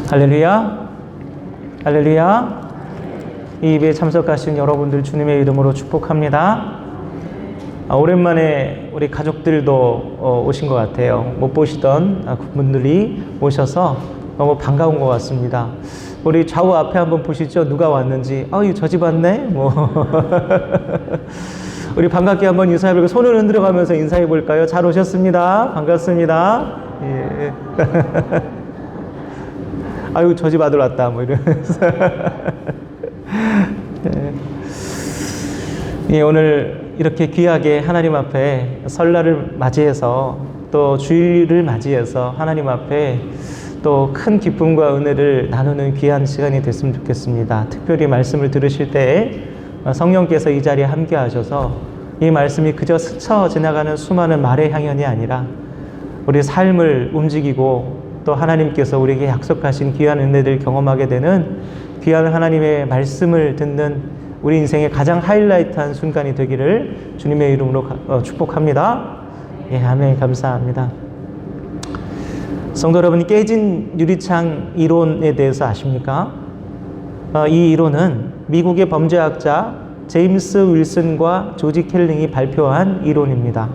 할렐루야, 할렐루야. 이 예배에 참석하신 여러분들 주님의 이름으로 축복합니다. 오랜만에 우리 가족들도 오신 것 같아요. 못 보시던 분들이 오셔서 너무 반가운 것 같습니다. 우리 좌우 앞에 한번 보시죠. 누가 왔는지. 저 집 왔네? 우리 반갑게 한번 인사해볼까요? 손을 흔들어 가면서 인사해볼까요? 잘 오셨습니다. 반갑습니다. 예. 아유, 저 집 아들 왔다. 이러면서. 예, 오늘 이렇게 귀하게 하나님 앞에 설날을 맞이해서 또 주일을 맞이해서 하나님 앞에 또 큰 기쁨과 은혜를 나누는 귀한 시간이 됐으면 좋겠습니다. 특별히 말씀을 들으실 때 성령께서 이 자리에 함께 하셔서 이 말씀이 그저 스쳐 지나가는 수많은 말의 향연이 아니라 우리 삶을 움직이고 또 하나님께서 우리에게 약속하신 귀한 은혜를 경험하게 되는 귀한 하나님의 말씀을 듣는 우리 인생의 가장 하이라이트한 순간이 되기를 주님의 이름으로 축복합니다. 예, 아멘. 감사합니다. 성도 여러분, 깨진 유리창 이론에 대해서 아십니까? 이 이론은 미국의 범죄학자 제임스 윌슨과 조지 켈링이 발표한 이론입니다.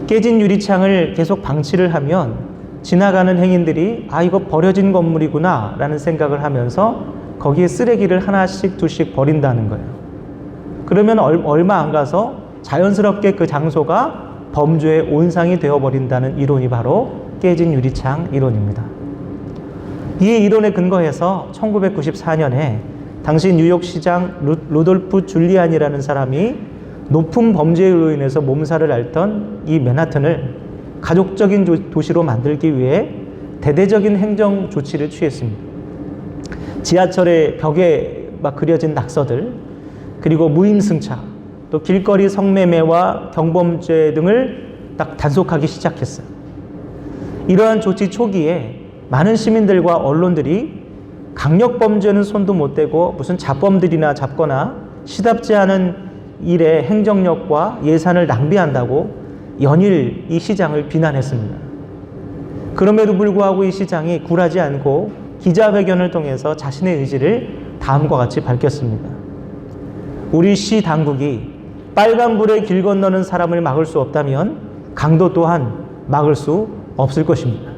깨진 유리창을 계속 방치를 하면 지나가는 행인들이 이거 버려진 건물이구나 라는 생각을 하면서 거기에 쓰레기를 하나씩 둘씩 버린다는 거예요. 그러면 얼마 안 가서 자연스럽게 그 장소가 범죄의 온상이 되어버린다는 이론이 바로 깨진 유리창 이론입니다. 이 이론에 근거해서 1994년에 당시 뉴욕시장 루돌프 줄리안이라는 사람이 높은 범죄로 인해서 몸살을 앓던 이 맨하튼을 가족적인 도시로 만들기 위해 대대적인 행정 조치를 취했습니다. 지하철의 벽에 막 그려진 낙서들, 그리고 무임승차, 또 길거리 성매매와 경범죄 등을 딱 단속하기 시작했어요. 이러한 조치 초기에 많은 시민들과 언론들이 강력범죄는 손도 못 대고 무슨 자범들이나 잡거나 시답지 않은 일에 행정력과 예산을 낭비한다고 연일 이 시장을 비난했습니다. 그럼에도 불구하고 이 시장이 굴하지 않고 기자회견을 통해서 자신의 의지를 다음과 같이 밝혔습니다. 우리 시 당국이 빨간불에 길 건너는 사람을 막을 수 없다면 강도 또한 막을 수 없을 것입니다.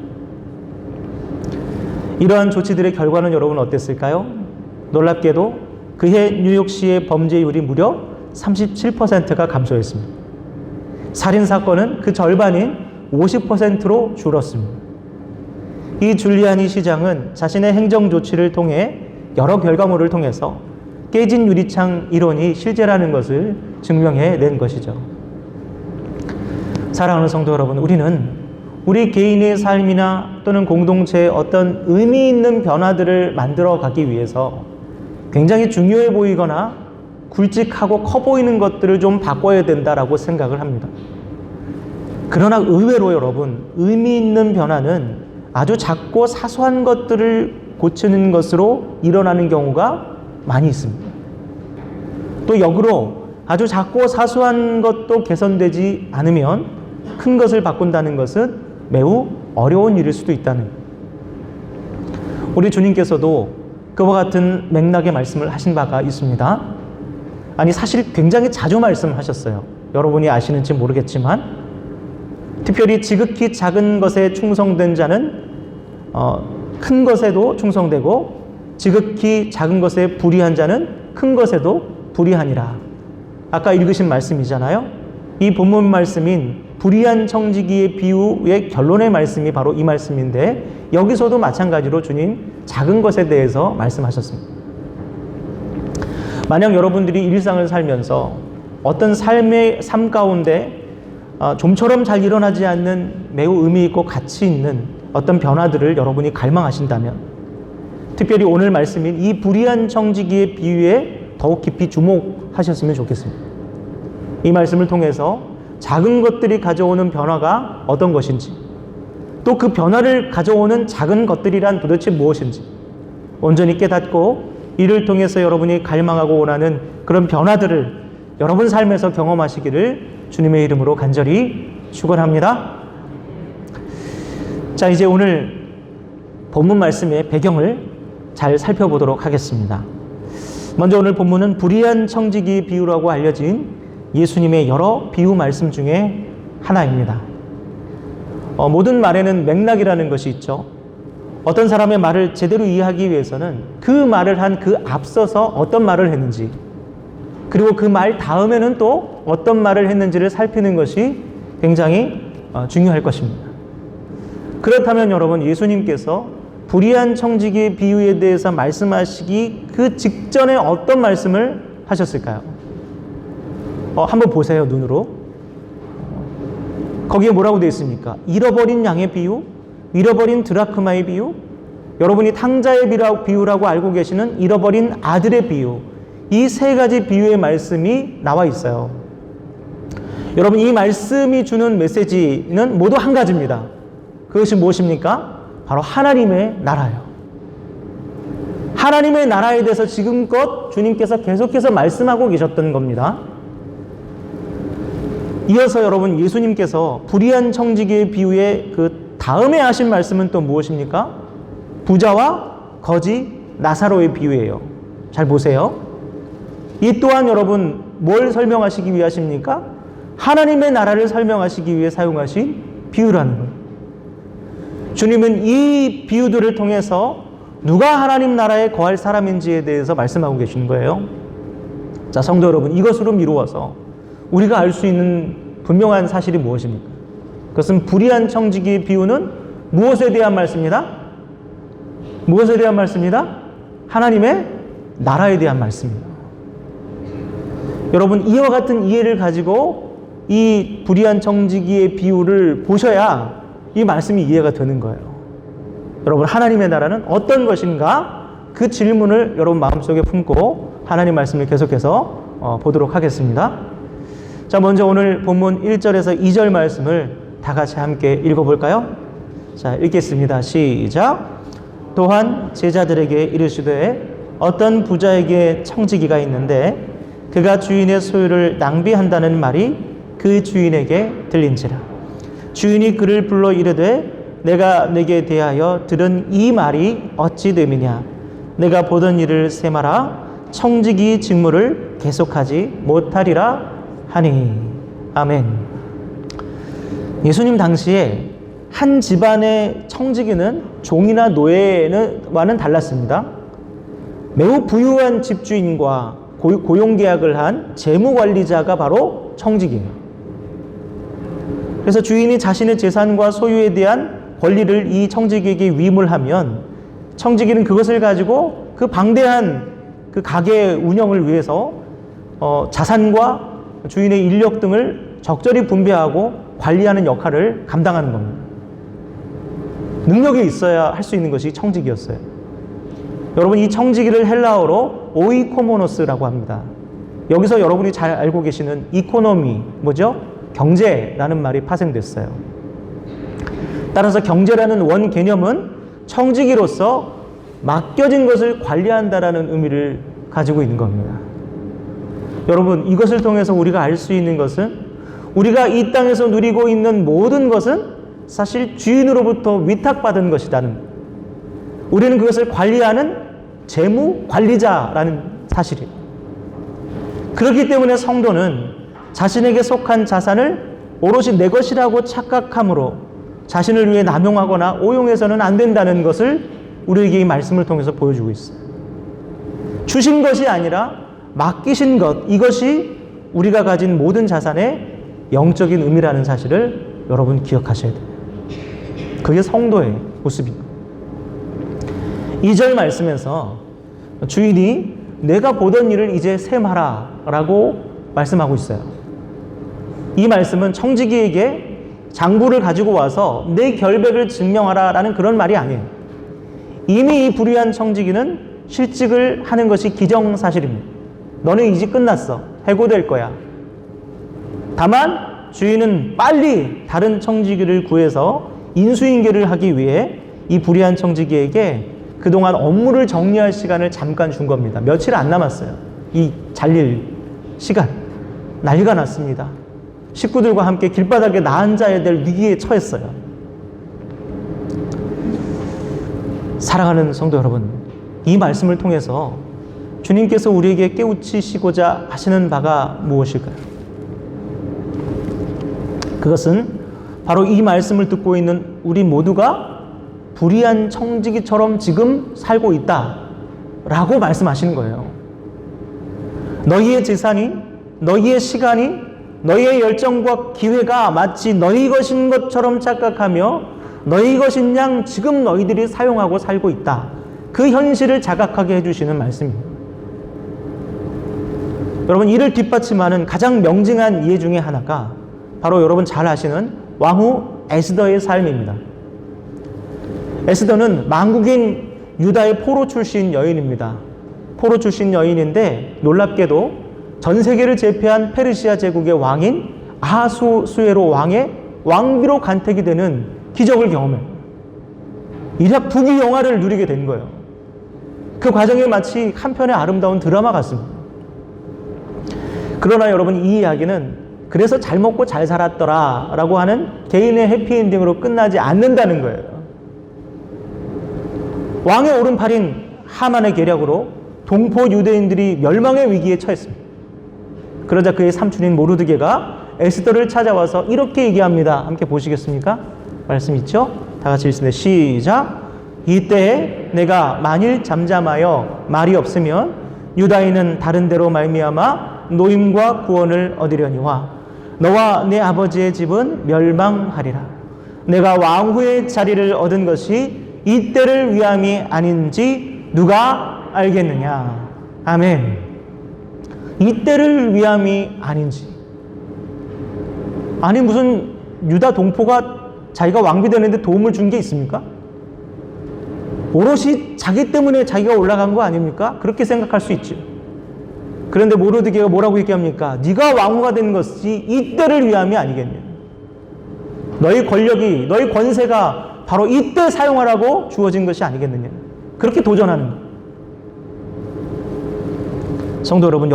이러한 조치들의 결과는 여러분 어땠을까요? 놀랍게도 그해 뉴욕시의 범죄율이 무려 37%가 감소했습니다. 살인사건은 그 절반인 50%로 줄었습니다. 이 줄리아니 시장은 자신의 행정조치를 통해 여러 결과물을 통해서 깨진 유리창 이론이 실제라는 것을 증명해낸 것이죠. 사랑하는 성도 여러분, 우리는 우리 개인의 삶이나 또는 공동체에 어떤 의미 있는 변화들을 만들어 가기 위해서 굉장히 중요해 보이거나 굵직하고 커 보이는 것들을 좀 바꿔야 된다라고 생각을 합니다. 그러나 의외로 여러분, 의미 있는 변화는 아주 작고 사소한 것들을 고치는 것으로 일어나는 경우가 많이 있습니다. 또 역으로 아주 작고 사소한 것도 개선되지 않으면 큰 것을 바꾼다는 것은 매우 어려운 일일 수도 있다는 거예요. 우리 주님께서도 그와 같은 맥락의 말씀을 하신 바가 있습니다. 아니, 사실 굉장히 자주 말씀하셨어요. 여러분이 아시는지 모르겠지만 특별히 지극히 작은 것에 충성된 자는 큰 것에도 충성되고 지극히 작은 것에 불의한 자는 큰 것에도 불의하니라. 아까 읽으신 말씀이잖아요. 이 본문 말씀인 불의한 청지기의 비유의 결론의 말씀이 바로 이 말씀인데 여기서도 마찬가지로 주님 작은 것에 대해서 말씀하셨습니다. 만약 여러분들이 일상을 살면서 어떤 삶 가운데 좀처럼 잘 일어나지 않는 매우 의미 있고 가치 있는 어떤 변화들을 여러분이 갈망하신다면 특별히 오늘 말씀인 이 불의한 청지기의 비유에 더욱 깊이 주목하셨으면 좋겠습니다. 이 말씀을 통해서 작은 것들이 가져오는 변화가 어떤 것인지 또 그 변화를 가져오는 작은 것들이란 도대체 무엇인지 온전히 깨닫고 이를 통해서 여러분이 갈망하고 원하는 그런 변화들을 여러분 삶에서 경험하시기를 주님의 이름으로 간절히 축원합니다. 자, 이제 오늘 본문 말씀의 배경을 잘 살펴보도록 하겠습니다. 먼저 오늘 본문은 불의한 청지기의 비유라고 알려진 예수님의 여러 비유 말씀 중에 하나입니다. 모든 말에는 맥락이라는 것이 있죠. 어떤 사람의 말을 제대로 이해하기 위해서는 그 말을 한 그 앞서서 어떤 말을 했는지, 그리고 그 말 다음에는 또 어떤 말을 했는지를 살피는 것이 굉장히 중요할 것입니다. 그렇다면 여러분, 예수님께서 불의한 청지기의 비유에 대해서 말씀하시기 그 직전에 어떤 말씀을 하셨을까요? 한번 보세요, 눈으로. 거기에 뭐라고 되어 있습니까? 잃어버린 양의 비유, 잃어버린 드라크마의 비유, 여러분이 탕자의 비유라고 알고 계시는 잃어버린 아들의 비유, 이 세 가지 비유의 말씀이 나와 있어요. 여러분, 이 말씀이 주는 메시지는 모두 한 가지입니다. 그것이 무엇입니까? 바로 하나님의 나라예요. 하나님의 나라에 대해서 지금껏 주님께서 계속해서 말씀하고 계셨던 겁니다. 이어서 여러분, 예수님께서 불의한 청지기의 비유의 그 다음에 하신 말씀은 또 무엇입니까? 부자와 거지 나사로의 비유예요. 잘 보세요. 이 또한 여러분, 뭘 설명하시기 위하십니까? 하나님의 나라를 설명하시기 위해 사용하신 비유라는 거예요. 주님은 이 비유들을 통해서 누가 하나님 나라에 거할 사람인지에 대해서 말씀하고 계시는 거예요. 자, 성도 여러분, 이것으로 미루어서 우리가 알 수 있는 분명한 사실이 무엇입니까? 그것은 불의한 청지기의 비유는 무엇에 대한 말씀이다? 무엇에 대한 말씀이다? 하나님의 나라에 대한 말씀입니다. 여러분, 이와 같은 이해를 가지고 이 불의한 청지기의 비유를 보셔야 이 말씀이 이해가 되는 거예요. 여러분, 하나님의 나라는 어떤 것인가? 그 질문을 여러분 마음속에 품고 하나님 말씀을 계속해서 보도록 하겠습니다. 자, 먼저 오늘 본문 1절에서 2절 말씀을 다 같이 함께 읽어볼까요? 자, 읽겠습니다. 시작. 또한 제자들에게 이르시되 어떤 부자에게 청지기가 있는데 그가 주인의 소유를 낭비한다는 말이 그 주인에게 들린지라. 주인이 그를 불러 이르되 내가 내게 대하여 들은 이 말이 어찌 됨이냐. 내가 보던 일을 세마라. 청지기 직무를 계속하지 못하리라 하니. 아멘. 예수님 당시에 한 집안의 청지기는 종이나 노예와는 달랐습니다. 매우 부유한 집주인과 고용계약을 한 재무관리자가 바로 청지기예요. 그래서 주인이 자신의 재산과 소유에 대한 권리를 이 청지기에게 위임하면 청지기는 그것을 가지고 그 방대한 그 가게 운영을 위해서 자산과 주인의 인력 등을 적절히 분배하고 관리하는 역할을 감당하는 겁니다. 능력이 있어야 할 수 있는 것이 청지기였어요. 여러분, 이 청지기를 헬라어로 오이코모노스라고 합니다. 여기서 여러분이 잘 알고 계시는 이코노미, 뭐죠? 경제라는 말이 파생됐어요. 따라서 경제라는 원 개념은 청지기로서 맡겨진 것을 관리한다라는 의미를 가지고 있는 겁니다. 여러분, 이것을 통해서 우리가 알 수 있는 것은 우리가 이 땅에서 누리고 있는 모든 것은 사실 주인으로부터 위탁받은 것이라는, 우리는 그것을 관리하는 재무 관리자라는 사실이에요. 그렇기 때문에 성도는 자신에게 속한 자산을 오롯이 내 것이라고 착각함으로 자신을 위해 남용하거나 오용해서는 안 된다는 것을 우리에게 이 말씀을 통해서 보여주고 있어요. 주신 것이 아니라 맡기신 것, 이것이 우리가 가진 모든 자산의 영적인 의미라는 사실을 여러분 기억하셔야 돼요. 그게 성도의 모습입니다. 2절 말씀에서 주인이 내가 보던 일을 이제 셈하라 라고 말씀하고 있어요. 이 말씀은 청지기에게 장부를 가지고 와서 내 결백을 증명하라 라는 그런 말이 아니에요. 이미 이 불의한 청지기는 실직을 하는 것이 기정사실입니다. 너는 이 집 끝났어. 해고될 거야. 다만 주인은 빨리 다른 청지기를 구해서 인수인계를 하기 위해 이 불의한 청지기에게 그동안 업무를 정리할 시간을 잠깐 준 겁니다. 며칠 안 남았어요. 이 잘릴 시간. 난리가 났습니다. 식구들과 함께 길바닥에 나 앉아야 될 위기에 처했어요. 사랑하는 성도 여러분, 이 말씀을 통해서 주님께서 우리에게 깨우치시고자 하시는 바가 무엇일까요? 그것은 바로 이 말씀을 듣고 있는 우리 모두가 불의한 청지기처럼 지금 살고 있다라고 말씀하시는 거예요. 너희의 재산이, 너희의 시간이, 너희의 열정과 기회가 마치 너희 것인 것처럼 착각하며 너희 것인 양 지금 너희들이 사용하고 살고 있다. 그 현실을 자각하게 해주시는 말씀입니다. 여러분, 이를 뒷받침하는 가장 명징한 예 중에 하나가 바로 여러분 잘 아시는 왕후 에스더의 삶입니다. 에스더는 만국인 유다의 포로 출신 여인입니다. 포로 출신 여인인데 놀랍게도 전 세계를 제패한 페르시아 제국의 왕인 아하수에로 왕의 왕비로 간택이 되는 기적을 경험해요. 이략 부귀 영화를 누리게 된 거예요. 그 과정이 마치 한편의 아름다운 드라마 같습니다. 그러나 여러분, 이 이야기는 그래서 잘 먹고 잘 살았더라 라고 하는 개인의 해피엔딩으로 끝나지 않는다는 거예요. 왕의 오른팔인 하만의 계략으로 동포 유대인들이 멸망의 위기에 처했습니다. 그러자 그의 삼촌인 모르드게가 에스더를 찾아와서 이렇게 얘기합니다. 함께 보시겠습니까? 말씀 있죠? 다 같이 읽습니다. 시작. 이때에 내가 만일 잠잠하여 말이 없으면 유다인은 다른 데로 말미암아 노임과 구원을 얻으려니와 너와 내 아버지의 집은 멸망하리라. 내가 왕후의 자리를 얻은 것이 이때를 위함이 아닌지 누가 알겠느냐. 아멘. 이때를 위함이 아닌지. 아니 무슨 유다 동포가 자기가 왕비 되는데 도움을 준 게 있습니까? 오롯이 자기 때문에 자기가 올라간 거 아닙니까? 그렇게 생각할 수 있죠. 그런데 모르드게가 뭐라고 얘기합니까? 네가 왕후가 된 것이 이때를 위함이 아니겠냐. 너희 권력이, 너희 권세가 바로 이때 사용하라고 주어진 것이 아니겠느냐. 그렇게 도전하는 거예요. 성도 여러분,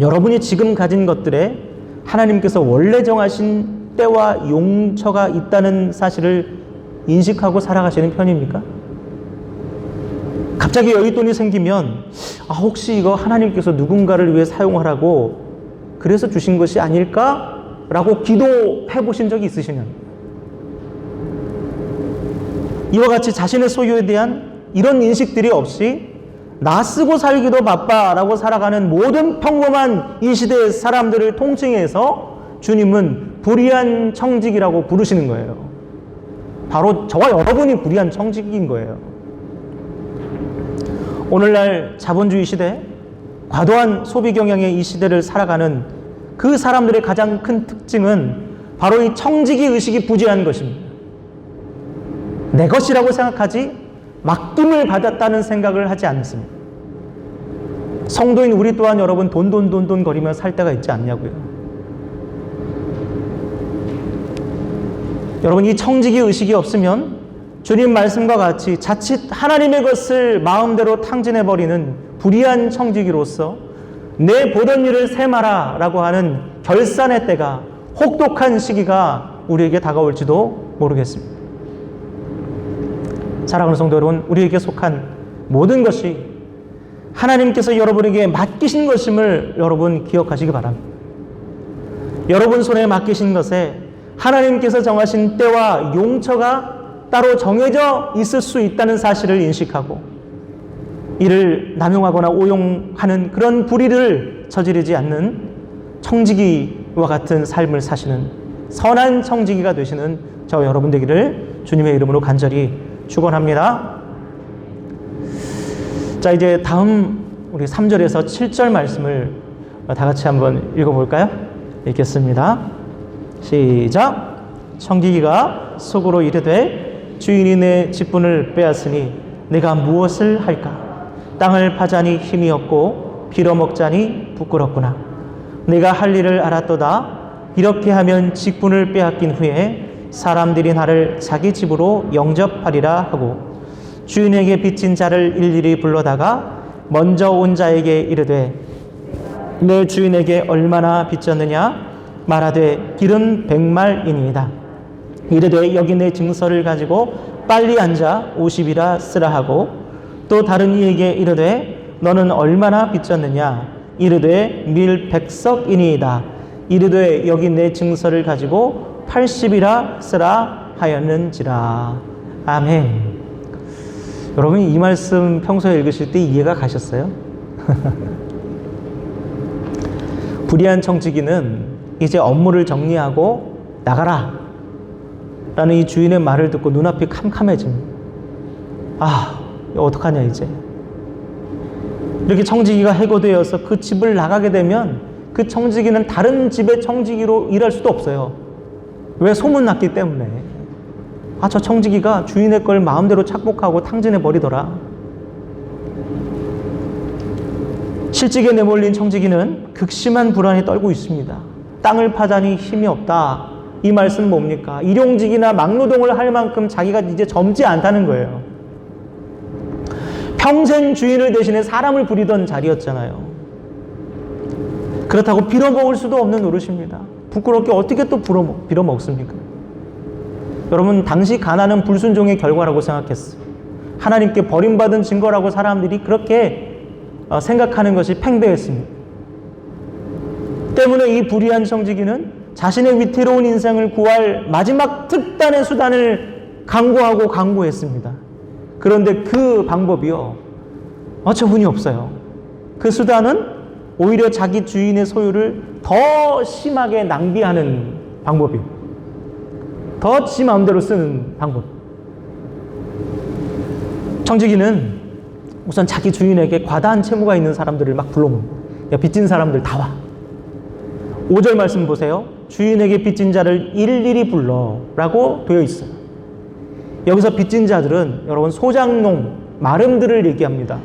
여러분이 지금 가진 것들에 하나님께서 원래 정하신 때와 용처가 있다는 사실을 인식하고 살아가시는 편입니까? 갑자기 여윳돈이 생기면 혹시 이거 하나님께서 누군가를 위해 사용하라고 그래서 주신 것이 아닐까라고 기도해 보신 적이 있으시냐고요. 이와 같이 자신의 소유에 대한 이런 인식들이 없이 나 쓰고 살기도 바빠라고 살아가는 모든 평범한 이 시대의 사람들을 통칭해서 주님은 불의한 청직이라고 부르시는 거예요. 바로 저와 여러분이 불의한 청직인 거예요. 오늘날 자본주의 시대, 과도한 소비 경향의 이 시대를 살아가는 그 사람들의 가장 큰 특징은 바로 이 청지기 의식이 부재한 것입니다. 내 것이라고 생각하지 맡김을 받았다는 생각을 하지 않습니다. 성도인 우리 또한 여러분 돈 거리며 살 때가 있지 않냐고요. 여러분, 이 청지기 의식이 없으면 주님 말씀과 같이 자칫 하나님의 것을 마음대로 탕진해버리는 불의한 청지기로서 내 보던 일을 세마라 라고 하는 결산의 때가, 혹독한 시기가 우리에게 다가올지도 모르겠습니다. 사랑하는 성도 여러분, 우리에게 속한 모든 것이 하나님께서 여러분에게 맡기신 것임을 여러분 기억하시기 바랍니다. 여러분 손에 맡기신 것에 하나님께서 정하신 때와 용처가 따로 정해져 있을 수 있다는 사실을 인식하고 이를 남용하거나 오용하는 그런 불의를 저지르지 않는 청지기와 같은 삶을 사시는 선한 청지기가 되시는 저 여러분 되기를 주님의 이름으로 간절히 축원합니다. 자, 이제 다음 우리 3절에서 7절 말씀을 다 같이 한번 읽어볼까요? 읽겠습니다. 시작. 청지기가 속으로 이르되 주인이 내 직분을 빼앗으니 내가 무엇을 할까? 땅을 파자니 힘이 없고 빌어먹자니 부끄럽구나. 내가 할 일을 알았도다. 이렇게 하면 직분을 빼앗긴 후에 사람들이 나를 자기 집으로 영접하리라 하고 주인에게 빚진 자를 일일이 불러다가 먼저 온 자에게 이르되 내 주인에게 얼마나 빚졌느냐? 말하되 길은 100말이니이다. 이르되 여기 내 증서를 가지고 빨리 앉아 50이라 쓰라 하고 또 다른 이에게 이르되 너는 얼마나 빚졌느냐 이르되 밀 100석이니이다 이르되 여기 내 증서를 가지고 80이라 쓰라 하였는지라. 아멘. 여러분 이 말씀 평소에 읽으실 때 이해가 가셨어요? 불의한 청지기는 이제 업무를 정리하고 나가라 라는 이 주인의 말을 듣고 눈앞이 캄캄해집니다. 아, 어떡하냐 이제. 이렇게 청지기가 해고되어서 그 집을 나가게 되면 그 청지기는 다른 집의 청지기로 일할 수도 없어요. 왜? 소문났기 때문에. 아, 저 청지기가 주인의 걸 마음대로 착복하고 탕진해 버리더라. 실직에 내몰린 청지기는 극심한 불안에 떨고 있습니다. 땅을 파자니 힘이 없다. 이 말씀은 뭡니까? 일용직이나 막노동을 할 만큼 자기가 이제 젊지 않다는 거예요. 평생 주인을 대신해 사람을 부리던 자리였잖아요. 그렇다고 빌어먹을 수도 없는 노릇입니다. 부끄럽게 어떻게 또 빌어먹습니까? 여러분, 당시 가난은 불순종의 결과라고 생각했어요. 하나님께 버림받은 증거라고 사람들이 그렇게 생각하는 것이 팽배했습니다. 때문에 이 불의한 청지기는 자신의 위태로운 인생을 구할 마지막 특단의 수단을 강구했습니다. 그런데 그 방법이요, 어처구니 없어요. 그 수단은 오히려 자기 주인의 소유를 더 심하게 낭비하는 방법이에요. 더 지 마음대로 쓰는 방법. 청지기는 우선 자기 주인에게 과다한 채무가 있는 사람들을 막 불러모읍니다. 야, 빚진 사람들 다 와. 5절 말씀 보세요. 주인에게 빚진 자를 일일이 불러 라고 되어 있어요. 여기서 빚진 자들은 여러분 소작농, 마름들을 얘기합니다.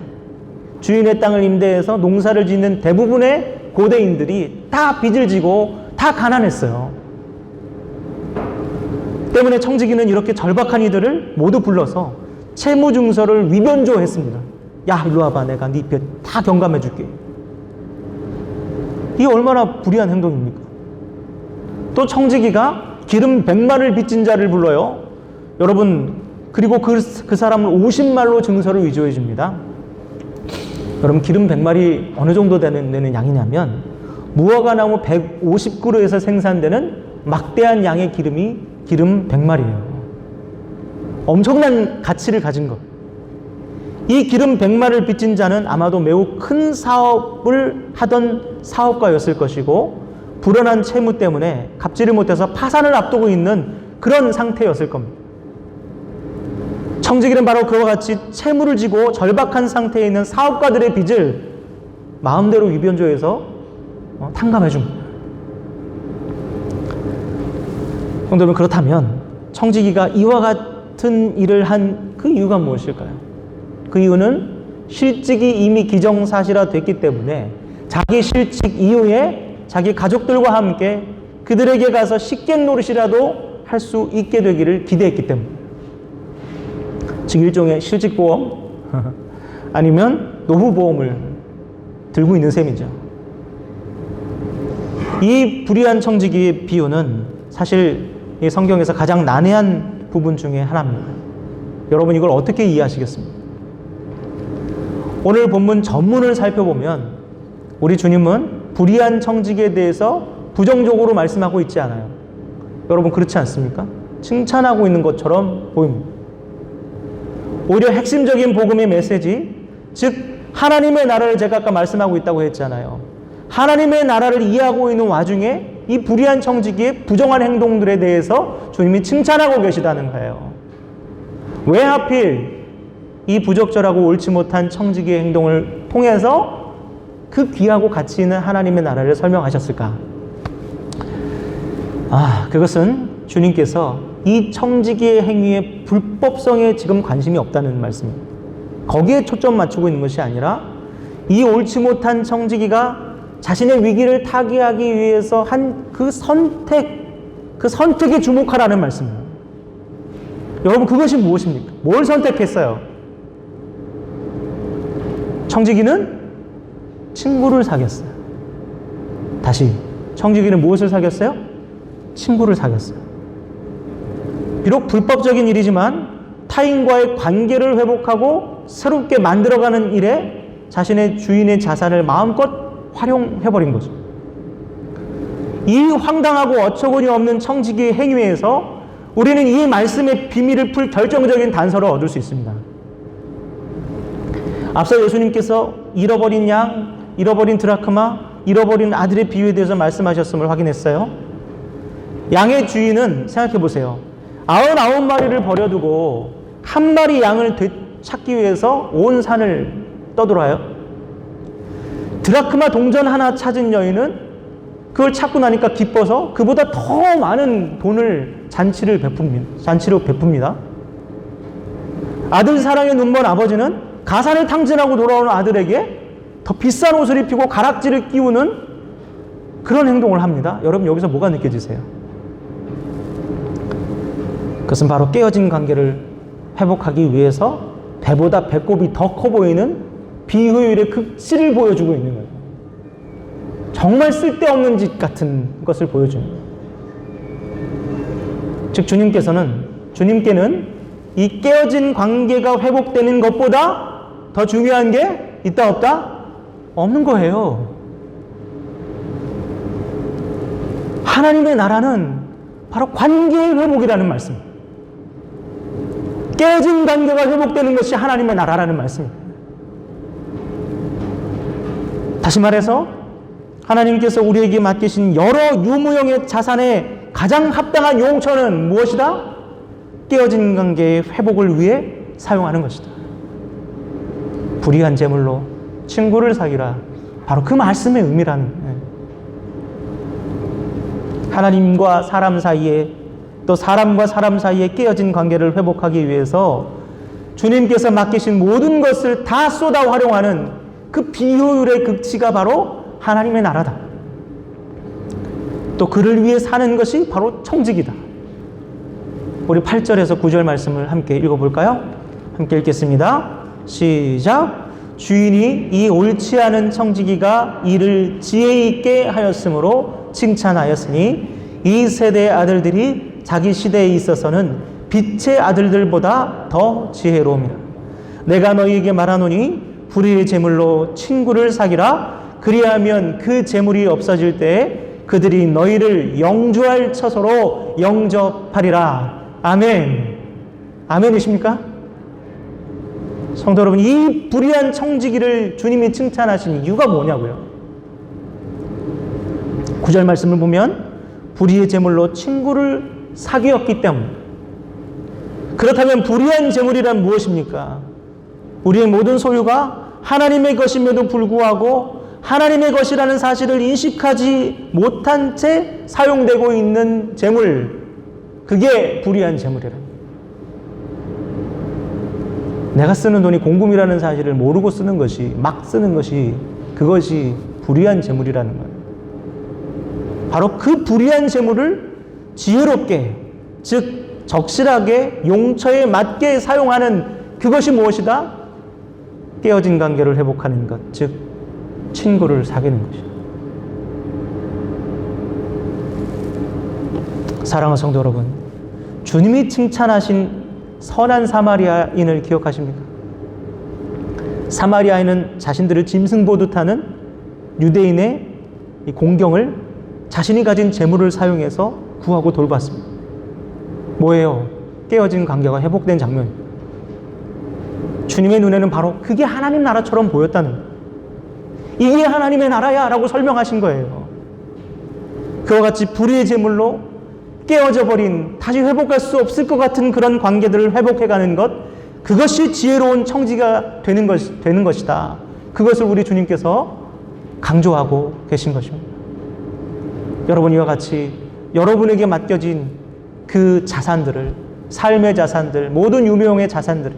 주인의 땅을 임대해서 농사를 짓는 대부분의 고대인들이 다 빚을 지고 다 가난했어요. 때문에 청지기는 이렇게 절박한 이들을 모두 불러서 채무증서를 위변조했습니다. 야, 일로 와봐. 내가 네 빚 다 경감해 줄게. 이게 얼마나 불의한 행동입니까? 또 청지기가 기름 100마를 빚진 자를 불러요. 여러분, 그리고 그 사람을 50말로 증서를 위조해 줍니다. 여러분, 기름 100마리 어느 정도 되는 양이냐면 무화과나무 150그루에서 생산되는 막대한 양의 기름 100마리예요. 엄청난 가치를 가진 것. 이 기름 100마를 빚진 자는 아마도 매우 큰 사업을 하던 사업가였을 것이고 불어난 채무 때문에 갚지를 못해서 파산을 앞두고 있는 그런 상태였을 겁니다. 청지기는 바로 그와 같이 채무를 지고 절박한 상태에 있는 사업가들의 빚을 마음대로 위변조해서 탕감해 줍니다. 여러분, 그렇다면 청지기가 이와 같은 일을 한 그 이유가 무엇일까요? 그 이유는 실직이 이미 기정사실화 됐기 때문에 자기 실직 이후에 자기 가족들과 함께 그들에게 가서 식객 노릇이라도 할 수 있게 되기를 기대했기 때문에, 즉 일종의 실직보험 아니면 노후보험을 들고 있는 셈이죠. 이 불의한 청지기의 비유는 사실 이 성경에서 가장 난해한 부분 중에 하나입니다. 여러분, 이걸 어떻게 이해하시겠습니까? 오늘 본문 전문을 살펴보면 우리 주님은 불의한 청지기에 대해서 부정적으로 말씀하고 있지 않아요. 여러분, 그렇지 않습니까? 칭찬하고 있는 것처럼 보입니다. 오히려 핵심적인 복음의 메시지, 즉 하나님의 나라를 제가 아까 말씀하고 있다고 했잖아요. 하나님의 나라를 이해하고 있는 와중에 이 불의한 청지기의 부정한 행동들에 대해서 주님이 칭찬하고 계시다는 거예요. 왜 하필 이 부적절하고 옳지 못한 청지기의 행동을 통해서 그 귀하고 가치 있는 하나님의 나라를 설명하셨을까? 그것은 주님께서 이 청지기의 행위의 불법성에 지금 관심이 없다는 말씀입니다. 거기에 초점 맞추고 있는 것이 아니라 이 옳지 못한 청지기가 자신의 위기를 타개하기 위해서 한 그 선택에 주목하라는 말씀입니다. 여러분, 그것이 무엇입니까? 뭘 선택했어요? 청지기는 친구를 사귀었어요. 다시, 청지기는 무엇을 사귀었어요? 친구를 사귀었어요. 비록 불법적인 일이지만 타인과의 관계를 회복하고 새롭게 만들어가는 일에 자신의 주인의 자산을 마음껏 활용해버린 거죠. 이 황당하고 어처구니 없는 청지기의 행위에서 우리는 이 말씀의 비밀을 풀 결정적인 단서를 얻을 수 있습니다. 앞서 예수님께서 잃어버린 양, 잃어버린 드라크마, 잃어버린 아들의 비유에 대해서 말씀하셨음을 확인했어요. 양의 주인은 생각해 보세요. 99마리를 버려두고 한 마리 양을 찾기 위해서 온 산을 떠돌아요. 드라크마 동전 하나 찾은 여인은 그걸 찾고 나니까 기뻐서 그보다 더 많은 돈을 잔치로 베풉니다. 아들 사랑에 눈먼 아버지는 가산을 탕진하고 돌아오는 아들에게 더 비싼 옷을 입히고 가락지를 끼우는 그런 행동을 합니다. 여러분, 여기서 뭐가 느껴지세요? 그것은 바로 깨어진 관계를 회복하기 위해서 배보다 배꼽이 더 커 보이는 비효율의 극치를 보여주고 있는 거예요. 정말 쓸데없는 짓 같은 것을 보여주는 거예요. 즉 주님께는 이 깨어진 관계가 회복되는 것보다 더 중요한 게 있다 없다? 없는 거예요. 하나님의 나라는 바로 관계의 회복이라는 말씀. 깨어진 관계가 회복되는 것이 하나님의 나라라는 말씀입니다. 다시 말해서 하나님께서 우리에게 맡기신 여러 유무형의 자산의 가장 합당한 용처는 무엇이다? 깨어진 관계의 회복을 위해 사용하는 것이다. 불의한 재물로 친구를 사귀라. 바로 그 말씀의 의미라는 거예요. 하나님과 사람 사이에, 또 사람과 사람 사이에 깨어진 관계를 회복하기 위해서 주님께서 맡기신 모든 것을 다 쏟아 활용하는 그 비효율의 극치가 바로 하나님의 나라다. 또 그를 위해 사는 것이 바로 청직이다. 우리 8절에서 9절 말씀을 함께 읽어볼까요? 함께 읽겠습니다. 시작. 주인이 이 옳지 않은 청지기가 이를 지혜 있게 하였으므로 칭찬하였으니 이 세대의 아들들이 자기 시대에 있어서는 빛의 아들들보다 더 지혜로움이라. 내가 너희에게 말하노니 불의의 재물로 친구를 사귀라. 그리하면 그 재물이 없어질 때에 그들이 너희를 영주할 처소로 영접하리라. 아멘. 아멘이십니까? 성도 여러분, 이 불의한 청지기를 주님이 칭찬하신 이유가 뭐냐고요? 9절 말씀을 보면 불의의 재물로 친구를 사귀었기 때문에. 그렇다면 불의한 재물이란 무엇입니까? 우리의 모든 소유가 하나님의 것임에도 불구하고 하나님의 것이라는 사실을 인식하지 못한 채 사용되고 있는 재물, 그게 불의한 재물이랍니다. 내가 쓰는 돈이 공금이라는 사실을 모르고 쓰는 것이, 막 쓰는 것이, 그것이 불의한 재물이라는 거예요. 바로 그 불의한 재물을 지혜롭게, 즉 적실하게 용처에 맞게 사용하는 그것이 무엇이다? 깨어진 관계를 회복하는 것, 즉 친구를 사귀는 것이다. 사랑하는 성도 여러분, 주님이 칭찬하신 선한 사마리아인을 기억하십니까? 사마리아인은 자신들을 짐승 보듯 하는 유대인의 이 공경을 자신이 가진 재물을 사용해서 구하고 돌봤습니다. 뭐예요? 깨어진 관계가 회복된 장면입니다. 주님의 눈에는 바로 그게 하나님 나라처럼 보였다는 거예요. 이게 하나님의 나라야 라고 설명하신 거예요. 그와 같이 불의의 재물로 깨어져 버린, 다시 회복할 수 없을 것 같은 그런 관계들을 회복해가는 것, 그것이 지혜로운 청지가 되는 것이다. 그것을 우리 주님께서 강조하고 계신 것입니다. 여러분, 이와 같이 여러분에게 맡겨진 그 자산들을, 삶의 자산들, 모든 유명의 자산들을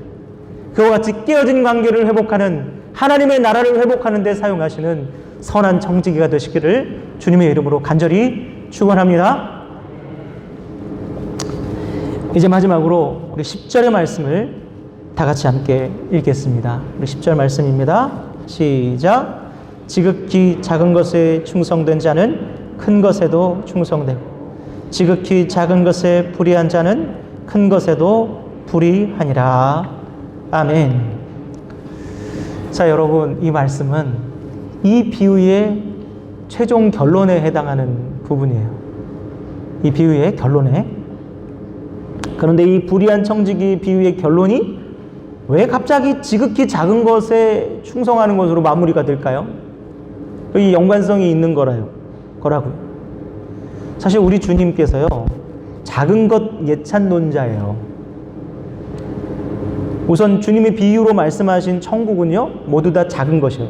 그와 같이 깨어진 관계를 회복하는, 하나님의 나라를 회복하는 데 사용하시는 선한 청지기가 되시기를 주님의 이름으로 간절히 축원합니다. 이제 마지막으로 우리 10절의 말씀을 다 같이 함께 읽겠습니다. 우리 10절 말씀입니다. 시작. 지극히 작은 것에 충성된 자는 큰 것에도 충성되고 지극히 작은 것에 불의한 자는 큰 것에도 불이하니라. 아멘. 자, 여러분, 이 말씀은 이 비유의 최종 결론에 해당하는 부분이에요. 이 비유의 결론에. 그런데 이 불의한 청지기 비유의 결론이 왜 갑자기 지극히 작은 것에 충성하는 것으로 마무리가 될까요? 이 연관성이 있는 거라고요. 사실 우리 주님께서요, 작은 것 예찬론자예요. 우선 주님의 비유로 말씀하신 천국은요, 모두 다 작은 것이에요.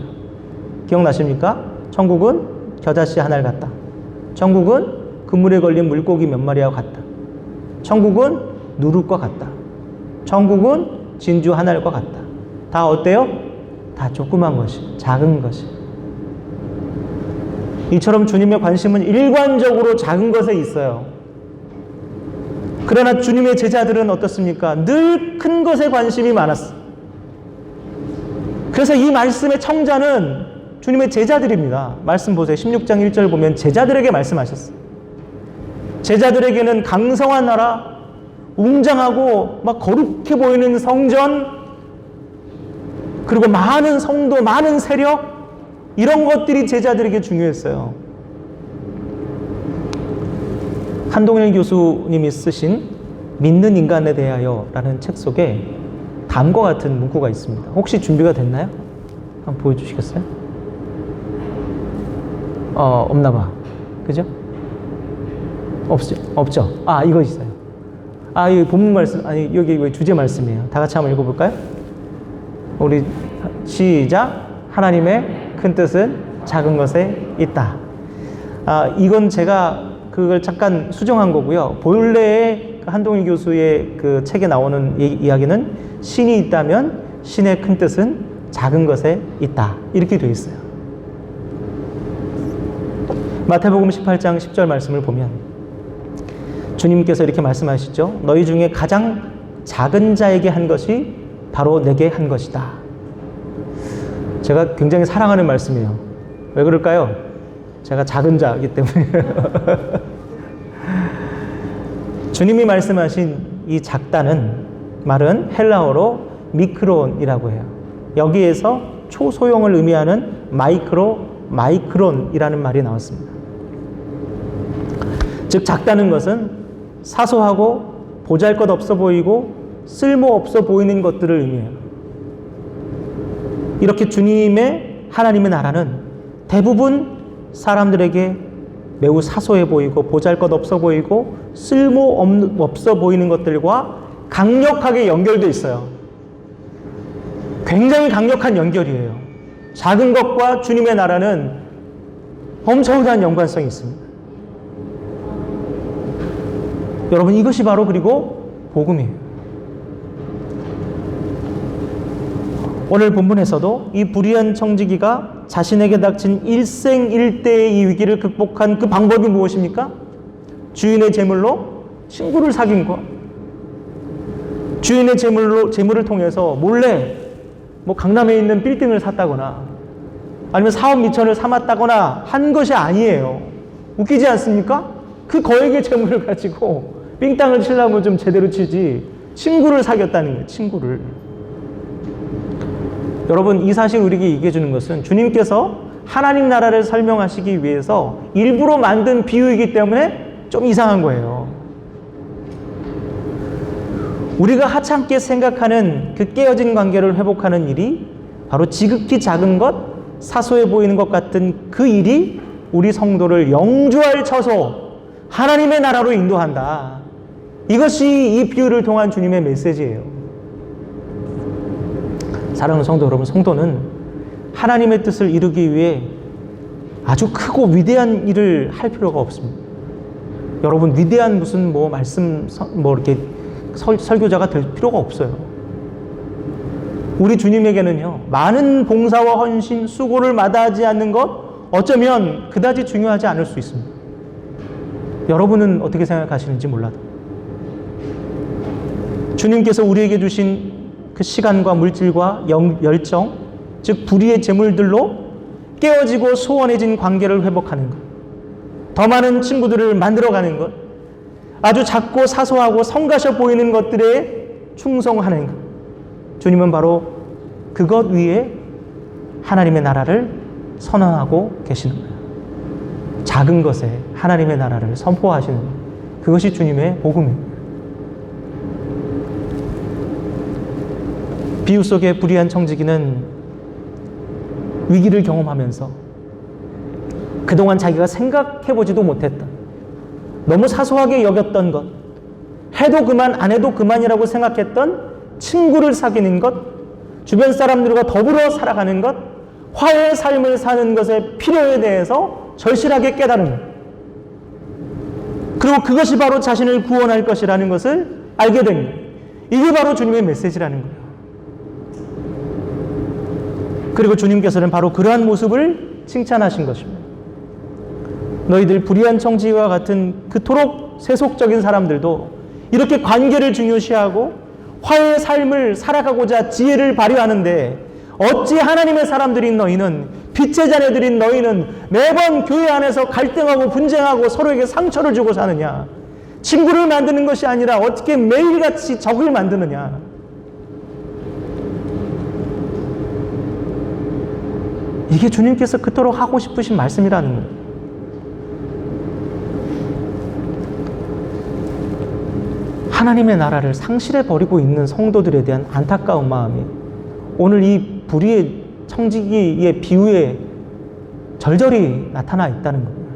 기억나십니까? 천국은 겨자씨 하나를 같다. 천국은 그물에 걸린 물고기 몇 마리와 같다. 천국은 누룩과 같다. 천국은 진주 한 알과 같다. 다 어때요? 다 조그만 것이, 작은 것이. 이처럼 주님의 관심은 일관적으로 작은 것에 있어요. 그러나 주님의 제자들은 어떻습니까? 늘 큰 것에 관심이 많았어. 그래서 이 말씀의 청자는 주님의 제자들입니다. 말씀 보세요. 16장 1절 보면 제자들에게 말씀하셨어요. 제자들에게는 강성한 나라, 웅장하고 막 거룩해 보이는 성전, 그리고 많은 성도, 많은 세력, 이런 것들이 제자들에게 중요했어요. 한동일 교수님이 쓰신 믿는 인간에 대하여 라는 책 속에 다음과 같은 문구가 있습니다. 혹시 준비가 됐나요? 한번 보여주시겠어요? 없나 봐. 그죠? 없죠? 아, 이거 있어요. 아, 이 본문 말씀, 아니, 여기 왜 주제 말씀이에요. 다 같이 한번 읽어볼까요? 우리 시작. 하나님의 큰 뜻은 작은 것에 있다. 아, 이건 제가 그걸 잠깐 수정한 거고요. 본래의 한동일 교수의 그 책에 나오는 이야기는 신이 있다면 신의 큰 뜻은 작은 것에 있다. 이렇게 되어 있어요. 마태복음 18장 10절 말씀을 보면 주님께서 이렇게 말씀하시죠. 너희 중에 가장 작은 자에게 한 것이 바로 내게 한 것이다. 제가 굉장히 사랑하는 말씀이에요. 왜 그럴까요? 제가 작은 자이기 때문에. 주님이 말씀하신 이 작다는 말은 헬라어로 미크론이라고 해요. 여기에서 초소형을 의미하는 마이크론이라는 말이 나왔습니다. 즉 작다는 것은 사소하고 보잘것없어 보이고 쓸모없어 보이는 것들을 의미해요. 이렇게 주님의 하나님의 나라는 대부분 사람들에게 매우 사소해 보이고 보잘것없어 보이고 쓸모없어 보이는 것들과 강력하게 연결되어 있어요. 굉장히 강력한 연결이에요. 작은 것과 주님의 나라는 엄청난 연관성이 있습니다. 여러분, 이것이 바로 그리고 복음이에요. 오늘 본문에서도 이 불의한 청지기가 자신에게 닥친 일생일대의 이 위기를 극복한 그 방법이 무엇입니까? 주인의 재물로 친구를 사귄 것. 주인의 재물을 통해서 몰래 뭐 강남에 있는 빌딩을 샀다거나 아니면 사업 미천을 삼았다거나 한 것이 아니에요. 웃기지 않습니까? 그 거액의 재물을 가지고 삥땅을 치려면 좀 제대로 치지 친구를 사귀었다는 거예요. 친구를. 여러분, 이 사실 우리에게 얘기해 주는 것은 주님께서 하나님 나라를 설명하시기 위해서 일부러 만든 비유이기 때문에 좀 이상한 거예요. 우리가 하찮게 생각하는 그 깨어진 관계를 회복하는 일이 바로 지극히 작은 것, 사소해 보이는 것 같은 그 일이 우리 성도를 영주할 처소, 하나님의 나라로 인도한다. 이것이 이 비유를 통한 주님의 메시지예요. 사랑하는 성도 여러분, 성도는 하나님의 뜻을 이루기 위해 아주 크고 위대한 일을 할 필요가 없습니다. 여러분, 위대한 무슨 말씀 이렇게 설교자가 될 필요가 없어요. 우리 주님에게는요, 많은 봉사와 헌신, 수고를 마다하지 않는 것 어쩌면 그다지 중요하지 않을 수 있습니다. 여러분은 어떻게 생각하시는지 몰라도 주님께서 우리에게 주신 그 시간과 물질과 열정, 즉 불의의 재물들로 깨어지고 소원해진 관계를 회복하는 것, 더 많은 친구들을 만들어가는 것, 아주 작고 사소하고 성가셔 보이는 것들에 충성하는 것. 주님은 바로 그것 위에 하나님의 나라를 선언하고 계시는 거예요. 작은 것에 하나님의 나라를 선포하시는 거예요. 그것이 주님의 복음입니다. 비유 속의 불의한 청지기는 위기를 경험하면서 그동안 자기가 생각해보지도 못했던, 너무 사소하게 여겼던 것, 해도 그만 안 해도 그만이라고 생각했던 친구를 사귀는 것, 주변 사람들과 더불어 살아가는 것, 화해의 삶을 사는 것의 필요에 대해서 절실하게 깨달은 것, 그리고 그것이 바로 자신을 구원할 것이라는 것을 알게 된 것, 이게 바로 주님의 메시지라는 거예요. 그리고 주님께서는 바로 그러한 모습을 칭찬하신 것입니다. 너희들 불의한 청지기와 같은 그토록 세속적인 사람들도 이렇게 관계를 중요시하고 화해의 삶을 살아가고자 지혜를 발휘하는데 어찌 하나님의 사람들인 너희는, 빛의 자녀들인 너희는 매번 교회 안에서 갈등하고 분쟁하고 서로에게 상처를 주고 사느냐? 친구를 만드는 것이 아니라 어떻게 매일같이 적을 만드느냐? 이게 주님께서 그토록 하고 싶으신 말씀이라는 거예요. 하나님의 나라를 상실해버리고 있는 성도들에 대한 안타까운 마음이 오늘 이 불의의 청지기의 비유에 절절히 나타나 있다는 겁니다.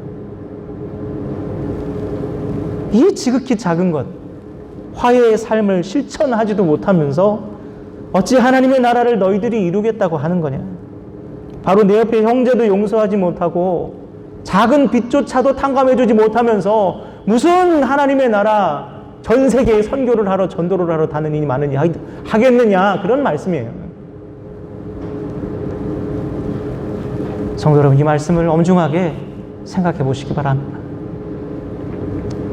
이 지극히 작은 것, 화해의 삶을 실천하지도 못하면서 어찌 하나님의 나라를 너희들이 이루겠다고 하는 거냐? 바로 내 옆에 형제도 용서하지 못하고 작은 빛조차도 탕감해주지 못하면서 무슨 하나님의 나라 전 세계에 선교를 하러 전도를 하러 다니니 마느니 하겠느냐, 그런 말씀이에요. 성도 여러분, 이 말씀을 엄중하게 생각해 보시기 바랍니다.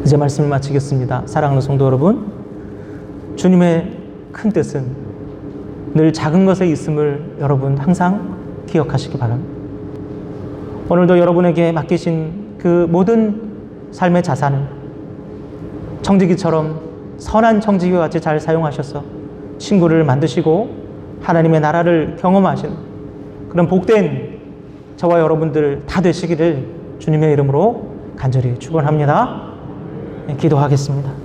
이제 말씀을 마치겠습니다. 사랑하는 성도 여러분, 주님의 큰 뜻은 늘 작은 것에 있음을 여러분 항상 기억하시기 바랍니다. 오늘도 여러분에게 맡기신 그 모든 삶의 자산을 청지기처럼 선한 청지기와 같이 잘 사용하셔서 친구를 만드시고 하나님의 나라를 경험하시는 그런 복된 저와 여러분들 다 되시기를 주님의 이름으로 간절히 축원합니다. 기도하겠습니다.